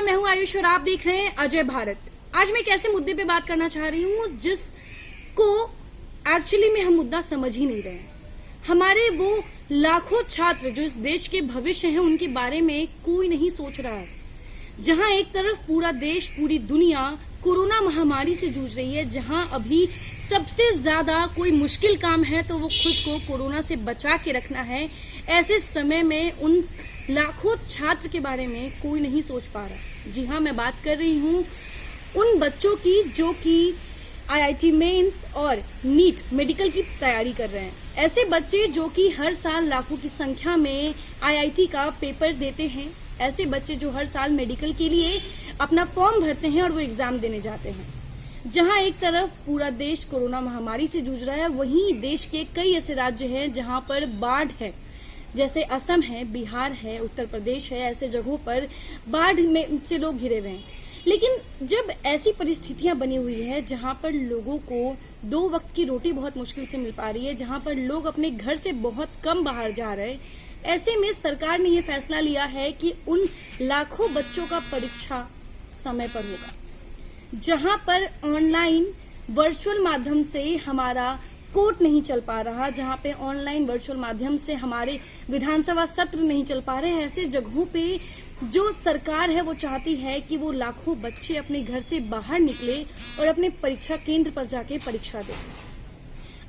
मैं हूं आयुष और आप देख रहे हैं अजय भारत। आज मैं एक ऐसे मुद्दे पे बात करना चाह रही हूं जिसको एक्चुअली में हम मुद्दा समझ ही नहीं रहे हैं। हमारे वो लाखों छात्र जो इस देश के भविष्य हैं उनके बारे में कोई नहीं सोच रहा है। जहां एक तरफ पूरा देश, पूरी दुनिया कोरोना महामारी से जूझ रही है, जहां अभी सबसे ज्यादा कोई मुश्किल काम है तो वो खुद को कोरोना से बचा के रखना है। ऐसे समय में उन लाखों छात्र के बारे में कोई नहीं सोच पा रहा। जी हाँ, मैं बात कर रही हूँ उन बच्चों की जो कि आईआईटी मेंस और नीट मेडिकल की तैयारी कर रहे हैं। ऐसे बच्चे जो कि हर साल लाखों की संख्या में आईआईटी का पेपर देते हैं। ऐसे बच्चे जो हर साल मेडिकल के लिए अपना फॉर्म भरते हैं और वो एग्जाम देने जाते हैं। जहां एक तरफ पूरा देश कोरोना महामारी से जूझ रहा है, वहीं देश के कई ऐसे राज्य हैं जहां पर बाढ़ है, जैसे असम है, बिहार है, उत्तर प्रदेश है। ऐसे जगहों पर बाढ़ में से लोग घिरे हुए हैं। लेकिन जब ऐसी परिस्थितियां बनी हुई है जहां पर लोगों को 2 वक्त की रोटी बहुत मुश्किल से मिल पा रही है, जहां पर लोग अपने घर से बहुत कम बाहर जा रहे हैं, ऐसे में सरकार ने ये फैसला लिया है कि उन लाखों बच्चों का परीक्षा समय पर होगा। जहां पर ऑनलाइन वर्चुअल माध्यम से हमारा कोर्ट नहीं चल पा रहा, जहां पे ऑनलाइन वर्चुअल माध्यम से हमारे विधानसभा सत्र नहीं चल पा रहे, ऐसे जगहों पे जो सरकार है वो चाहती है कि वो लाखों बच्चे अपने घर से बाहर निकले और अपने परीक्षा केंद्र पर जाके परीक्षा दें।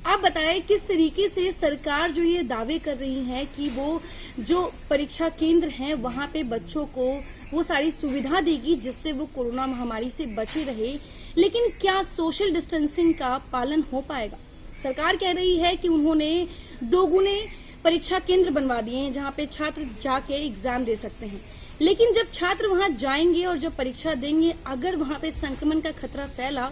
आप बताएं किस तरीके से सरकार जो ये दावे कर रही है कि वो जो परीक्षा केंद्र हैं वहां पे बच्चों को वो सारी सुविधा देगी जिससे वो कोरोना महामारी से बचे रहे, लेकिन क्या सोशल डिस्टेंसिंग का पालन हो पाएगा? सरकार कह रही है कि उन्होंने 2 गुने परीक्षा केंद्र बनवा दिए हैं जहां पे छात्र जाके एग्जाम दे सकते हैं। लेकिन जब छात्र वहां जाएंगे और जब परीक्षा देंगे, अगर वहां पे संक्रमण का खतरा फैला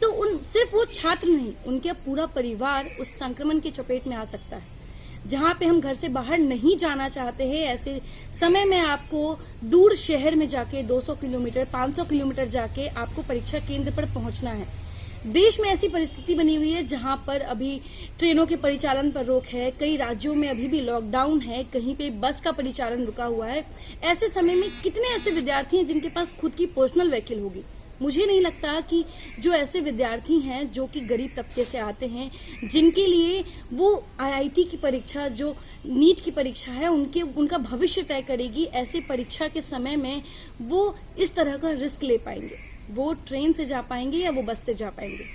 तो सिर्फ वो छात्र नहीं, उनका पूरा परिवार उस संक्रमण की चपेट में आ सकता है। जहां पे हम घर से बाहर नहीं जाना चाहते हैं, ऐसे समय में आपको दूर शहर में जाके 200 किलोमीटर 500 किलोमीटर जाके आपको परीक्षा केंद्र पर पहुंचना है। देश में ऐसी परिस्थिति बनी हुई है जहां पर अभी ट्रेनों के परिचालन पर रोक है, कई राज्यों में अभी भी लॉकडाउन है, कहीं पे बस का परिचालन रुका हुआ है। ऐसे समय में कितने ऐसे विद्यार्थी हैं जिनके पास खुद की पर्सनल व्हीकल होगी? मुझे नहीं लगता कि जो ऐसे विद्यार्थी हैं जो कि गरीब तबके से आते हैं, जिनके लिए वो आईआईटी की परीक्षा, जो नीट की परीक्षा है, उनका भविष्य तय करेगी, ऐसे परीक्षा के समय में वो इस तरह का रिस्क ले पाएंगे? वो ट्रेन से जा पाएंगे या वो बस से जा पाएंगे?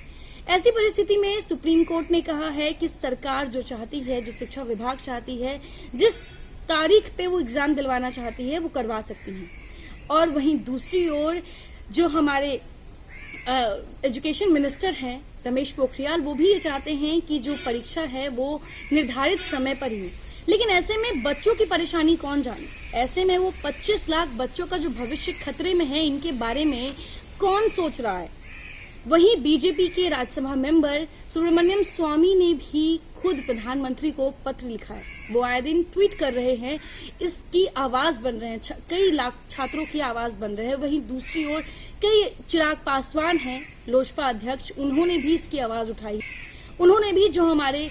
ऐसी परिस्थिति में सुप्रीम कोर्ट ने कहा है कि सरकार जो चाहती है, जो शिक्षा विभाग चाहती है, जिस तारीख पे वो एग्जाम दिलवाना चाहती है वो करवा सकती है। और वहीं दूसरी ओर जो हमारे एजुकेशन मिनिस्टर हैं रमेश पोखरियाल, वो भी ये चाहते हैं कि जो परीक्षा है वो निर्धारित समय पर ही। लेकिन ऐसे में बच्चों की परेशानी कौन जाने? ऐसे में वो 25 लाख बच्चों का जो भविष्य खतरे में है, इनके बारे में कौन सोच रहा है? वहीं बीजेपी के राज्यसभा मेंबर सुब्रमण्यम स्वामी ने भी खुद प्रधानमंत्री को पत्र लिखा है। वो आए दिन ट्वीट कर रहे हैं, इसकी आवाज बन रहे हैं, कई लाख छात्रों की आवाज बन रहे हैं। वहीं दूसरी ओर कई चिराग पासवान हैं, लोजपा अध्यक्ष, उन्होंने भी इसकी आवाज उठाई। उन्होंने भी जो हमारे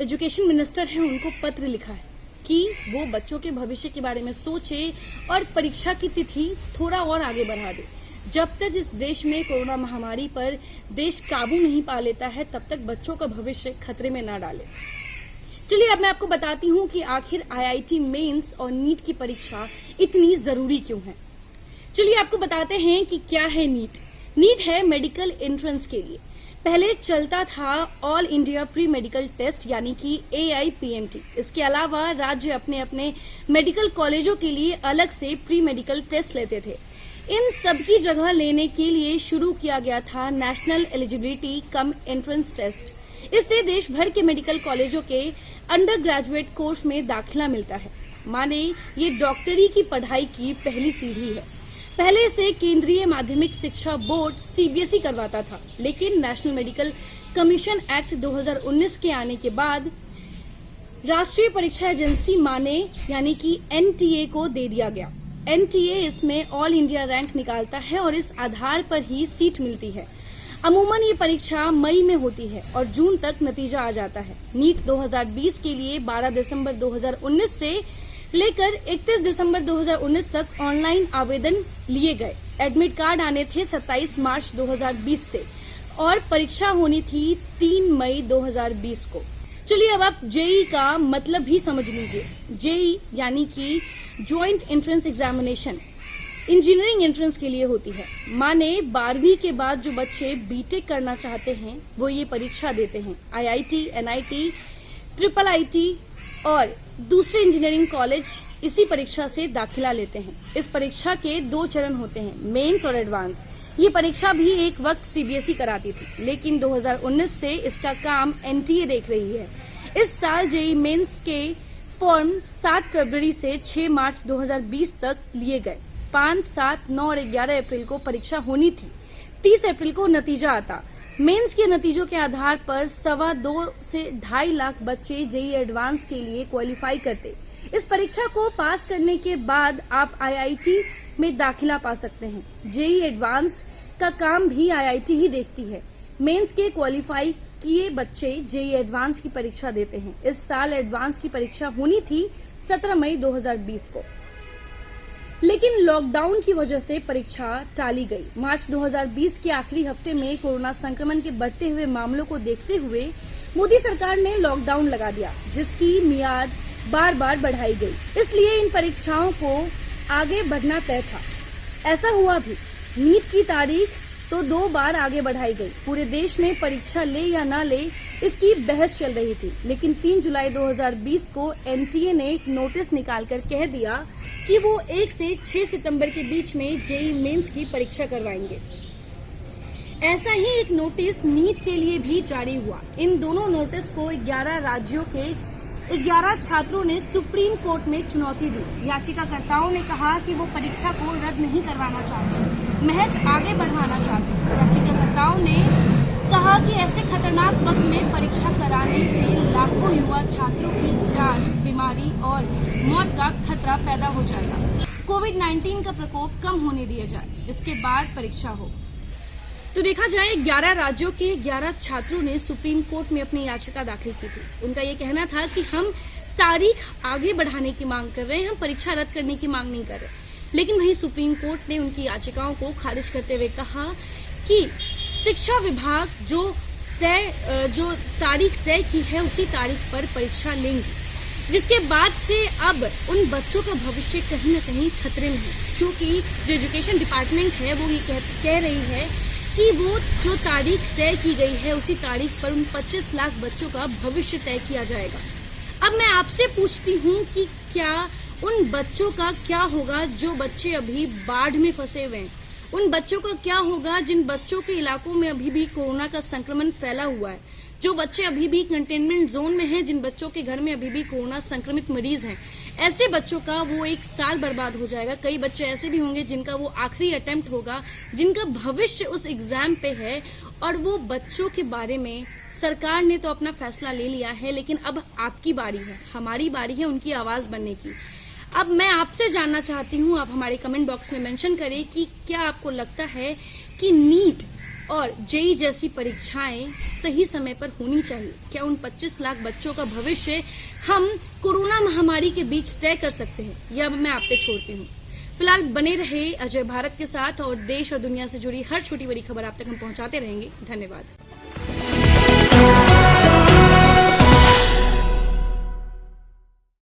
एजुकेशन मिनिस्टर हैं उनको पत्र लिखा है कि वो बच्चों के भविष्य के बारे में सोचे और परीक्षा की तिथि थोड़ा और आगे बढ़ा दे। जब तक इस देश में कोरोना महामारी पर देश काबू नहीं पा लेता है, तब तक बच्चों का भविष्य खतरे में ना डाले। चलिए अब मैं आपको बताती हूँ कि आखिर आईआईटी मेंस और नीट की परीक्षा इतनी जरूरी क्यों है। चलिए आपको बताते हैं कि क्या है नीट। नीट है मेडिकल एंट्रेंस के लिए। पहले चलता था all India pre medical test यानी कि AIPMT। इसके अलावा राज्य अपने अपने मेडिकल कॉलेजों के लिए अलग से प्री मेडिकल टेस्ट लेते थे। इन सब की जगह लेने के लिए शुरू किया गया था national eligibility cum entrance test. इससे देश भर के मेडिकल कॉलेजों के अंडर ग्रेजुएट कोर्स में दाखिला मिलता है। माने ये डॉक्टरी की पढ़ाई की पहली सीढ़ी है। पहले से केंद्रीय माध्यमिक शिक्षा बोर्ड CBSE करवाता था, लेकिन नेशनल मेडिकल कमीशन एक्ट 2019 के आने के बाद राष्ट्रीय परीक्षा एजेंसी माने यानी कि NTA को दे दिया गया। NTA इसमें ऑल इंडिया रैंक निकालता है और इस आधार पर ही सीट मिलती है। अमूमन ये परीक्षा मई में होती है और जून तक नतीजा आ जाता है। नीट 2020 के लिए 12 दिसंबर 2019 से लेकर 31 दिसंबर 2019 तक ऑनलाइन आवेदन लिए गए। एडमिट कार्ड आने थे 27 मार्च 2020 से और परीक्षा होनी थी 3 मई 2020 को। चलिए अब आप जेई का मतलब भी समझ लीजिए। जेई यानी कि joint entrance examination engineering entrance के लिए होती है। माने 12वीं के बाद जो बच्चे बीटेक करना चाहते हैं वो ये परीक्षा देते हैं। आईआईटी, एनआईटी, ट्रिपल आईटी और दूसरे इंजीनियरिंग कॉलेज इसी परीक्षा से दाखिला लेते हैं। इस परीक्षा के 2 चरण होते हैं, मेंस और एडवांस। ये परीक्षा भी एक वक्त सीबीएसई कराती थी, लेकिन 2019 से इसका काम एनटीए देख रही है। इस साल जेई मेंस के फॉर्म 7 फरवरी से 6 मार्च 2020 तक लिए गए। 5, 7, 9 और 11 अप्रैल को परीक्षा होनी थी। 30 अप्रैल को नतीजा आता। मेंस के नतीजों के आधार पर 2.25 से 2.5 लाख बच्चे जेई एडवांस के लिए क्वालिफाई करते। इस परीक्षा को पास करने के बाद आप आईआईटी में दाखिला पा सकते हैं। जेई एडवांस्ड का काम भी आईआईटी ही देखती है। मेंस के क्वालिफाई किए बच्चे जेई एडवांस की परीक्षा देते हैं। इस साल एडवांस की परीक्षा होनी थी 17 मई 2020 को, लेकिन लॉकडाउन की वजह से परीक्षा टाली गई। मार्च 2020 के आखिरी हफ्ते में कोरोना संक्रमण के बढ़ते हुए मामलों को देखते हुए मोदी सरकार ने लॉकडाउन लगा दिया, जिसकी मियाद बार बार बढ़ाई गई। इसलिए इन परीक्षाओं को आगे बढ़ना तय था। ऐसा हुआ भी। नीट की तारीख तो 2 बार आगे बढ़ाई गई। पूरे देश में परीक्षा ले या ना ले इसकी बहस चल रही थी, लेकिन 3 जुलाई 2020 को एनटीए ने एक नोटिस निकालकर कह दिया कि वो 1 से 6 सितंबर के बीच में जेई मेंस की परीक्षा करवाएंगे। ऐसा ही एक नोटिस नीट के लिए भी जारी हुआ। इन दोनों नोटिस को 11 राज्यों के 11 छात्रों ने सुप्रीम कोर्ट में चुनौती दी। याचिकाकर्ताओं ने कहा कि वो परीक्षा को रद्द नहीं करवाना चाहते, महज आगे बढ़ाना चाहते। याचिकाकर्ताओं ने कहा कि ऐसे खतरनाक वक्त में परीक्षा कराने से लाखों युवा छात्रों की जान, बीमारी और मौत का खतरा पैदा हो जाएगा। कोविड-19 का प्रकोप कम होने दिया जाए, इसके बाद परीक्षा हो। तो देखा जाए 11 राज्यों के 11 छात्रों ने सुप्रीम कोर्ट में अपनी याचिका दाखिल की थी। उनका ये कहना था कि हम तारीख आगे बढ़ाने की मांग कर रहे हैं, हम परीक्षा रद्द करने की मांग नहीं कर रहे। लेकिन वहीं सुप्रीम कोर्ट ने उनकी याचिकाओं को खारिज करते हुए कहा कि शिक्षा विभाग जो तारीख तय की है उसी तारीख पर परीक्षा लेंगे, जिसके बाद से अब उन बच्चों का भविष्य कहीं न कहीं खतरे में है, क्योंकि जो एजुकेशन डिपार्टमेंट है वो ये कह रही है कि वो जो तारीख तय की गई है उसी तारीख पर उन 25 लाख बच्चों का भविष्य तय किया जाएगा। अब मैं आपसे पूछती हूँ कि क्या उन बच्चों का क्या होगा जो बच्चे अभी बाढ़ में फंसे हुए हैं? उन बच्चों का क्या होगा जिन बच्चों के इलाकों में अभी भी कोरोना का संक्रमण फैला हुआ है? जो बच्चे अभी भी कंटेनमेंट जोन में हैं, जिन बच्चों के घर में अभी भी कोरोना संक्रमित मरीज हैं, ऐसे बच्चों का वो 1 साल बर्बाद हो जाएगा। कई बच्चे ऐसे भी होंगे जिनका वो आखिरी अटेम्प्ट होगा, जिनका भविष्य उस एग्जाम पे है। और वो बच्चों के बारे में सरकार ने तो अपना फैसला ले लिया है, लेकिन अब आपकी बारी है, हमारी बारी है उनकी आवाज बनने की। अब मैं आपसे जानना चाहती हूँ, आप हमारे कमेंट बॉक्स में मेंशन करें कि क्या आपको लगता है कि नीट और जेई जैसी परीक्षाएं सही समय पर होनी चाहिए? क्या उन 25 लाख बच्चों का भविष्य हम कोरोना महामारी के बीच तय कर सकते हैं? यह मैं आप पे छोड़ती हूँ। फिलहाल बने रहे अजय भारत के साथ और देश और दुनिया से जुड़ी हर छोटी बड़ी खबर आप तक हम पहुंचाते रहेंगे। धन्यवाद।